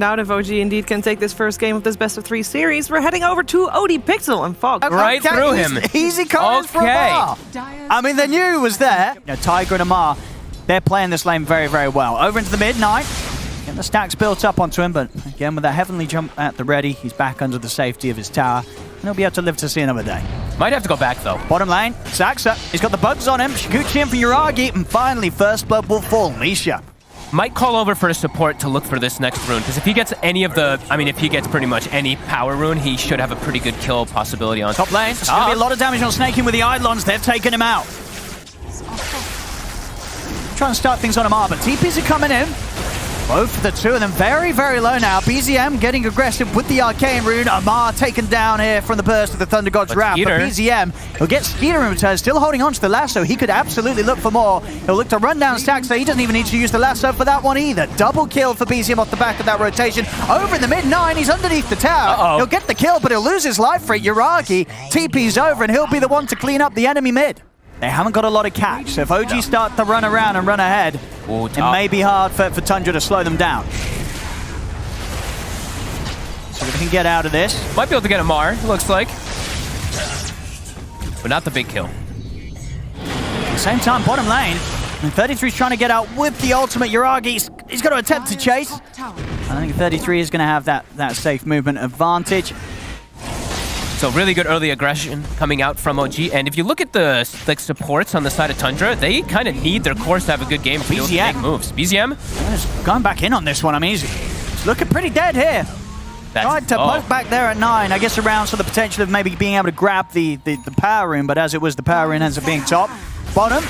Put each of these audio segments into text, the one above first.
Out if OG indeed can take this first game of this best of 3 series. We're heading over to OD Pixel and Fog. Right through him. Easy coverage for Amar. I mean, they knew he was there. Tiger and Amar, they're playing this lane very, very well. Over into the mid, 9. Getting the stacks built up onto him, but again, with that heavenly jump at the ready, he's back under the safety of his tower, and he'll be able to live to see another day. Might have to go back, though. Bottom lane, Saxa. He's got the bugs on him. Shiguchi in for Yuragi, and finally, first blood will fall. Misha. Might call over for a support to look for this next rune, because if he gets any of the, if he gets pretty much any power rune, he should have a pretty good kill possibility on top lane. There's going to be a lot of damage on Snaking with the Eidolons. They've taken him out. Trying to start things on Amar, but TPs are coming in. Both of the two of them very, very low now. BZM getting aggressive with the Arcane Rune. Amar taken down here from the burst of the Thunder God's Wrath. But BZM, he'll get Skeeter in return, still holding on to the lasso. He could absolutely look for more. He'll look to run down stacks, so he doesn't even need to use the lasso for that one either. Double kill for BZM off the back of that rotation. Over in the mid 9, he's underneath the tower. He'll get the kill, but he'll lose his life for it. Yuragi TP's over, and he'll be the one to clean up the enemy mid. They haven't got a lot of catch, so if OG start to run around and run ahead, it may be hard for Tundra to slow them down. So if we can get out of this. Might be able to get Amar, it looks like. But not the big kill. At the same time, bottom lane, 33's trying to get out with the ultimate. Yuragi, he's got to attempt to chase. I think 33 is going to have that safe movement advantage. So really good early aggression coming out from OG. And if you look at the supports on the side of Tundra, they kind of need their cores to have a good game to be able to make moves. BZM? Going back in on this one. I mean, he's looking pretty dead here. Tried to poke back there at 9. I guess around for the potential of maybe being able to grab the power rune, but as it was, the power rune ends up being top. Bottom.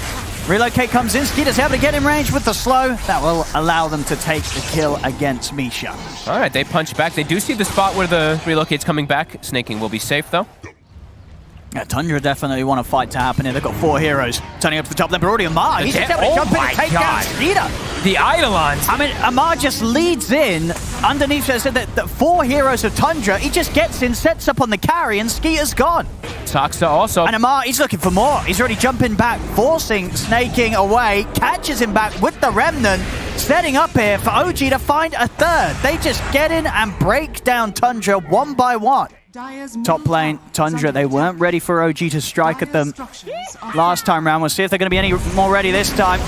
Relocate comes in. Skeeter's able to get in range with the slow. That will allow them to take the kill against Misha. All right, they punch back. They do see the spot where the relocate's coming back. Snaking will be safe, though. Yeah, Tundra definitely want a fight to happen here. They've got 4 heroes turning up to the top lane, but already Amar. He's just able to jump in and take down Skeeter. The Eidolons. I mean, Amar just leads in underneath. I said that 4 heroes of Tundra. He just gets in, sets up on the carry, and Skeeter's gone. Saxa also. And Amar, he's looking for more. He's already jumping back, forcing Snaking away, catches him back with the Remnant, setting up here for OG to find a third. They just get in and break down Tundra one by one. Top lane, Tundra, they weren't ready for OG to strike at them last time round. We'll see if they're going to be any more ready this time.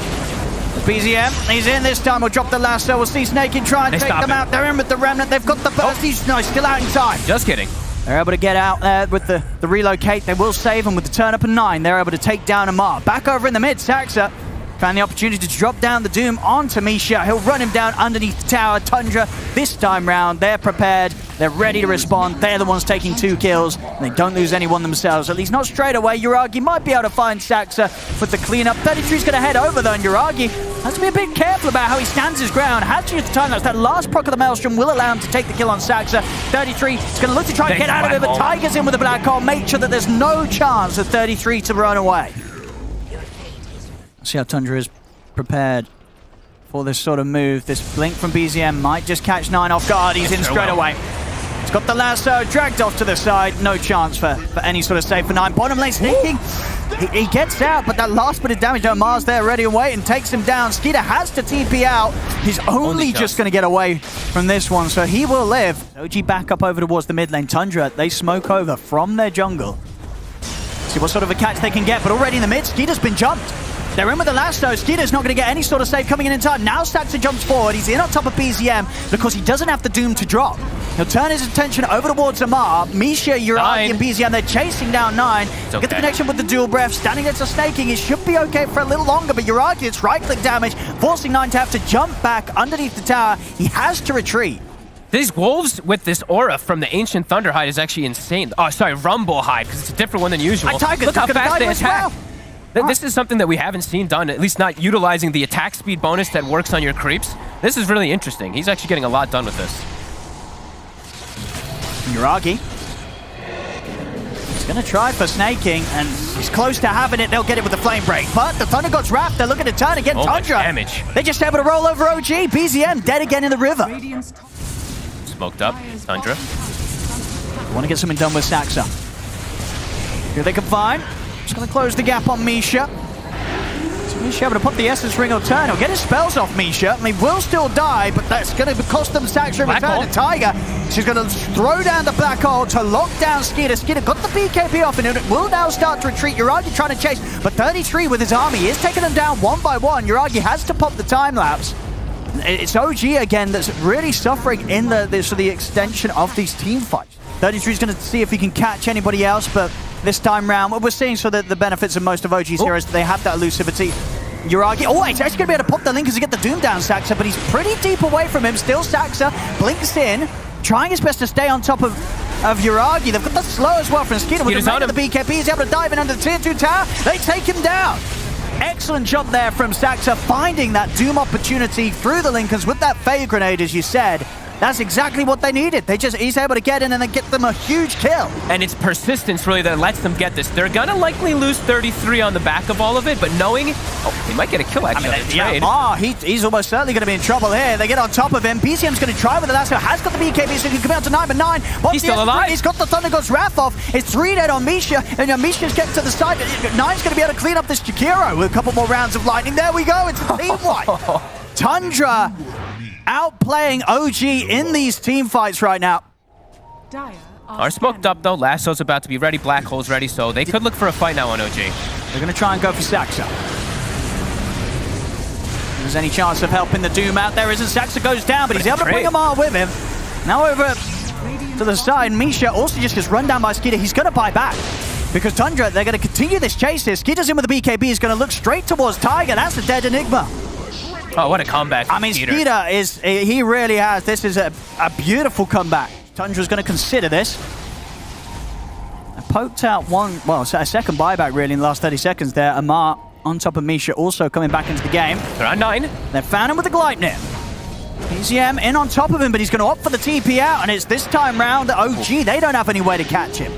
BZM, he's in this time. We'll drop the lasso. We'll see Snaking try and take them out. They're in with the Remnant. They've got the burst. He's still out in time. Just kidding. They're able to get out there with the relocate. They will save him with the turn up and 9. They're able to take down Amar. Back over in the mid, Saxa found the opportunity to drop down the Doom onto Misha. He'll run him down underneath the tower. Tundra, this time round, they're prepared. They're ready to respond. They're the ones taking 2 kills. And they don't lose anyone themselves, at least not straight away. Yuragi might be able to find Saxa with the cleanup. 33's going to head over, though, and Yuragi has to be a bit careful about how he stands his ground. Has to use the time lapse. That last proc of the Maelstrom will allow him to take the kill on Saxa. 33 is going to look to try and get out of it, but Tiger's in with the black hole. Make sure that there's no chance of 33 to run away. See how Tundra is prepared for this sort of move. This blink from BZM might just catch 9 off guard. He's in straight away. He's got the lasso, dragged off to the side. No chance for any sort of save for 9. Bottom lane sneaking. He gets out, but that last bit of damage, Amar's there ready and waiting, takes him down. Skeeter has to TP out. He's only just going to get away from this one, so he will live. OG back up over towards the mid lane. Tundra, they smoke over from their jungle. See what sort of a catch they can get, but already in the mid, Skeeter's been jumped. They're in with the lasso. Skeeter's not going to get any sort of save coming in time. Now Saxa jumps forward. He's in on top of BZM because he doesn't have the Doom to drop. He'll turn his attention over towards Amar. Misha, Yuragi, and BZM, they're chasing down 9. Get the connection with the dual breath. Standing next to Snaking. It should be okay for a little longer, but Yuragi, it's right-click damage, forcing 9 to have to jump back underneath the tower. He has to retreat. These wolves with this aura from the ancient Thunderhide is actually insane. Oh, sorry, Rumble Hide, because it's a different one than usual. Look how fast they attack. This is something that we haven't seen done, at least not utilizing the attack speed bonus that works on your creeps. This is really interesting. He's actually getting a lot done with this. Yuragi. He's going to try for Snaking, and he's close to having it. They'll get it with the Flame Break. But the Thunder God's Wrath, they're looking to turn again. Tundra. Damage. They're just able to roll over OG. BZM dead again in the river. Smoked up. Tundra. Want to get something done with Saxa. Here they can find. Just going to close the gap on Misha. Misha able to put the Essence Ring on turn. He'll get his spells off Misha. He will still die, but that's going to cost them Saxa in return. And Tiger, she's going to throw down the black hole to lock down Skeeter. Skeeter got the BKB off, and it will now start to retreat. Yuragi trying to chase, but 33 with his army is taking them down one by one. Yuragi has to pop the time lapse. It's OG again that's really suffering in the extension of these team fights. 33 is going to see if he can catch anybody else, but this time round, what we're seeing, so that the benefits of most of OG's heroes, they have that elusivity. Yuragi, it's actually going to be able to pop the link as to get the Doom down, Saxa, but he's pretty deep away from him. Still Saxa blinks in, trying his best to stay on top of Yuragi. They've got the slow as well from Skeeter with the BKB. He's able to dive in under the tier 2 tower. They take him down. Excellent job there from Saxa, finding that Doom opportunity through the Lincolns with that Fade Grenade, as you said. That's exactly what they needed. He's able to get in and then get them a huge kill. And it's persistence really that lets them get this. They're gonna likely lose 33 on the back of all of it, but knowing, they might get a kill actually on the trade. He's almost certainly going to be in trouble here. They get on top of him. BCM's going to try with the lasso. Has got the BKB, so he can come out to 9, but 9. He's still alive. He's got the Thunder God's Wrath off. It's 3 dead on Misha, and Misha's getting to the side. 9's going to be able to clean up this Jakiro with a couple more rounds of lightning. There we go. It's a team wipe. Tundra outplaying OG in these team fights right now. Are smoked up though. Lasso's about to be ready. Black Hole's ready, so they could look for a fight now on OG. They're going to try and go for Saxa. If there's any chance of helping the Doom out, there isn't. Saxa goes down, but he's able to bring Amar with him. Now over to the side, Misha also just gets run down by Skeeter. He's going to buy back, because Tundra, they're going to continue this chase here. Skeeter's in with the BKB. He's going to look straight towards Tiger. That's a dead Enigma. Oh, what a comeback. I mean, Skeeter he really has. This is a beautiful comeback. Tundra's going to consider this. I poked out a second buyback really in the last 30 seconds there. Amar on top of Misha also coming back into the game. They're on 9. They found him with the Gleipnir. PZM in on top of him, but he's going to opt for the TP out, and it's this time round that OG, they don't have any way to catch him.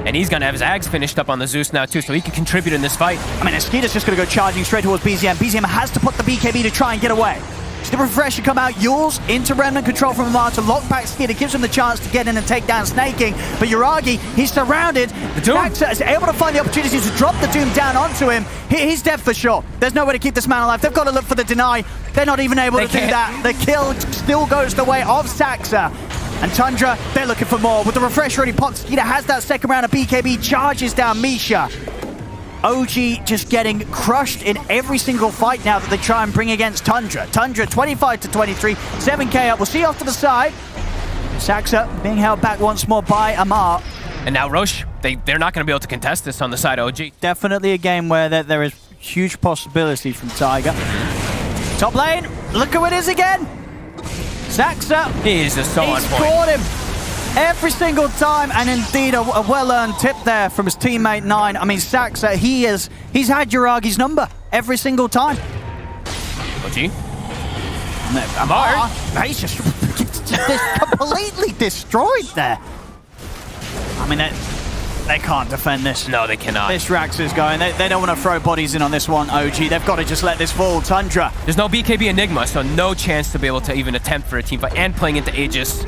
And he's going to have his Ags finished up on the Zeus now too, so he can contribute in this fight. I mean, Skeeter's just going to go charging straight towards BZM. BZM has to put the BKB to try and get away. The refresh should come out. Yules into remnant control from Amar to lock back Skeeter. Gives him the chance to get in and take down Snaking. But Yuragi, he's surrounded. Saxa is able to find the opportunity to drop the Doom down onto him. He's dead for sure. There's no way to keep this man alive. They've got to look for the deny. They're not even able to do that. The kill still goes the way of Saxa. And Tundra, they're looking for more. With the refresh already popped, Skeeter has that second round of BKB, charges down Misha. OG just getting crushed in every single fight now that they try and bring against Tundra. Tundra 25 to 23, 7k up. We'll see off to the side. Saxa being held back once more by Amar. And now Roche, they're not going to be able to contest this on the side of OG. Definitely a game where there is huge possibility from Tiger. Top lane, look who it is again. Saxa, he's so on point. Caught him every single time, and indeed a well-earned tip there from his teammate 9. I mean, Saxa, he's had Yuragi's number every single time. OG. Amar, he's just completely destroyed there. I mean, they can't defend this. No, they cannot. This Rax is going. They don't want to throw bodies in on this one, OG. They've got to just let this fall. Tundra. There's no BKB Enigma, so no chance to be able to even attempt for a team fight. And playing into Aegis,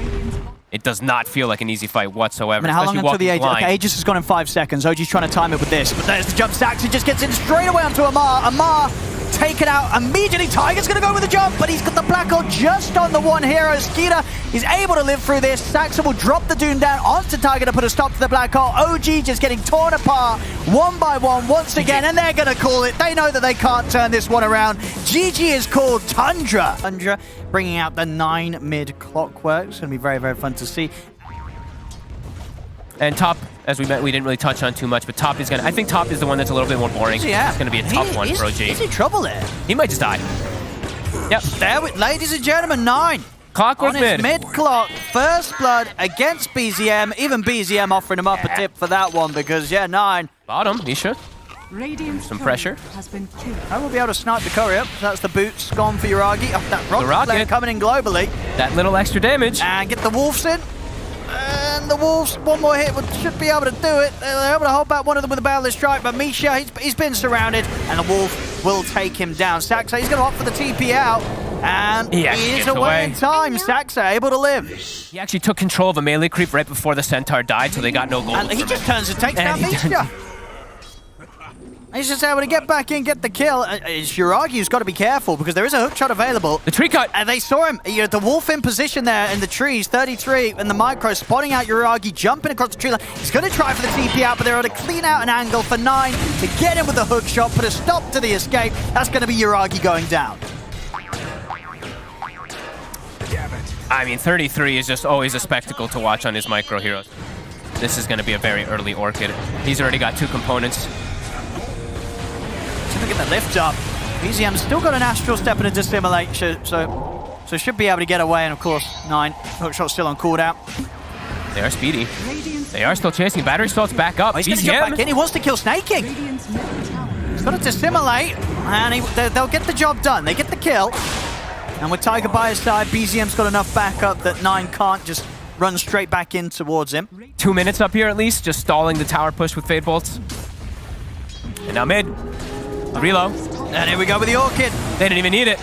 it does not feel like an easy fight whatsoever. I mean, how long until the Aegis? Okay, Aegis has gone in 5 seconds. OG's trying to time it with this. But there's the jump. Saxa just gets in straight away onto Amar. Amar taken out immediately. Tiger's going to go with the jump, but he's got the black hole just on the one hero. Skeeter is able to live through this. Saxa will drop the Doom down onto Tiger to put a stop to the black hole. OG just getting torn apart one by one once again, and they're going to call it. They know that they can't turn this one around. GG is called Tundra. Tundra bringing out the 9 mid clockwork. It's going to be very, very fun to see. And top, as we didn't really touch on too much, but top is I think top is the one that's a little bit more boring. Yeah. It's going to be a tough one for OG. He's in trouble there. He might just die. Yep. There ladies and gentlemen, 9. Clockwork on his mid-clock, first blood against BZM. Even BZM offering him up a tip for that one because, 9. Bottom, Misha. Some pressure. I will be able to snipe the courier. That's the boots gone for Yuragi. Oh, that rocket coming in globally. That little extra damage. And get the Wolves in. And the Wolves, one more hit should be able to do it. They're able to hold back one of them with a Boundless Strike, but Misha, he's been surrounded, and the Wolf will take him down. Saxa, he's going to opt for the TP out, and he is away in time. Saxa able to live. He actually took control of a melee creep right before the Centaur died, so they got no gold. And he just turns and takes down Misha. He's just able to get back in, get the kill. Shiragi's got to be careful because there is a hook shot available. The tree cut. And they saw him. You know, the wolf in position there in the trees, 33, and the micro spotting out Yuragi, jumping across the tree line. He's going to try for the TP out, but they're able to clean out an angle for 9 to get him with the hook shot, put a stop to the escape. That's going to be Yuragi going down. I mean, 33 is just always a spectacle to watch on his micro heroes. This is going to be a very early Orchid. He's already got 2 components. Look at the lift up. BZM's still got an Astral Step and a Dissimulate, so should be able to get away. And of course, 9 hook shot still on cooldown. They are speedy. They are still chasing. Battery salt's back up. Oh, he's going to jump back in. He wants to kill Snake King. He's got to Dissimulate, and they'll get the job done. They get the kill. And with Tiger by his side, BZM's got enough backup that 9 can't just run straight back in towards him. 2 minutes up here at least, just stalling the tower push with Fade Bolts. And now mid. Reload. And here we go with the Orchid. They didn't even need it.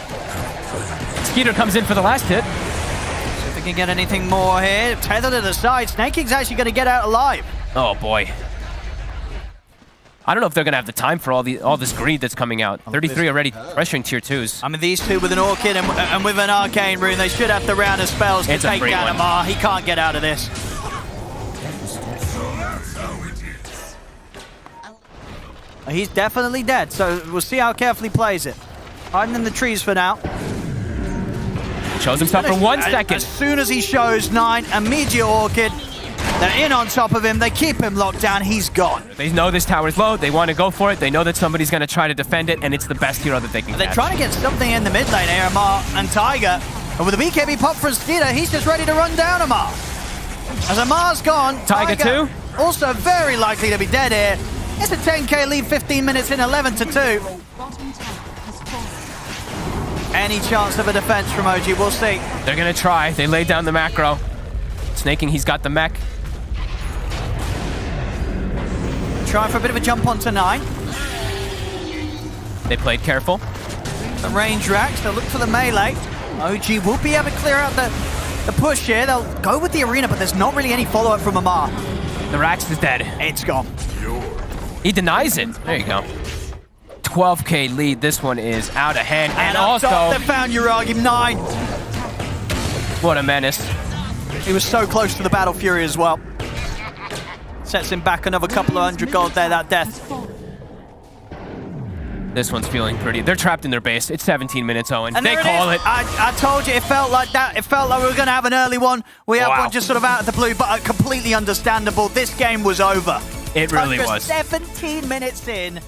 Skeeter comes in for the last hit. See if they can get anything more here. Tethered to the side. Snake King's actually going to get out alive. Oh boy. I don't know if they're going to have the time for all this greed that's coming out. 33 already pressuring tier 2s. I mean, these two with an Orchid and with an Arcane Rune, they should have the round of spells to take down Amar. He can't get out of this. He's definitely dead, so we'll see how carefully he plays it. Hiding in the trees for now. Shows himself for 1 second. As soon as he shows 9, immediate Orchid. They're in on top of him. They keep him locked down. He's gone. They know this tower's low. They want to go for it. They know that somebody's going to try to defend it, and it's the best hero that they can They're catch. trying to get something in the mid lane here, Amar and Tiger. And with the BKB pop for Skeeter, he's just ready to run down Amar. As Amar's gone, Tiger too? Also very likely to be dead here. It's a 10k lead, 15 minutes in, 11-2. Any chance of a defense from OG? We'll see. They're going to try. They laid down the macro. Snaking, he's got the mech. Trying for a bit of a jump onto 9. They played careful. The range racks, they'll look for the melee. OG will be able to clear out the push here. They'll go with the arena, but there's not really any follow-up from Amar. The Rax is dead. It's gone. He denies it. There you go. 12k lead. This one is out of hand. And also, they found Yuragi. 9. What a menace. He was so close to the Battle Fury as well. Sets him back another couple of 100 gold there, that death. This one's feeling pretty. They're trapped in their base. It's 17 minutes, Owen. They call it. I told you, it felt like that. It felt like we were going to have an early one. We have one just sort of out of the blue, but completely understandable. This game was over. It really was. 17 minutes in.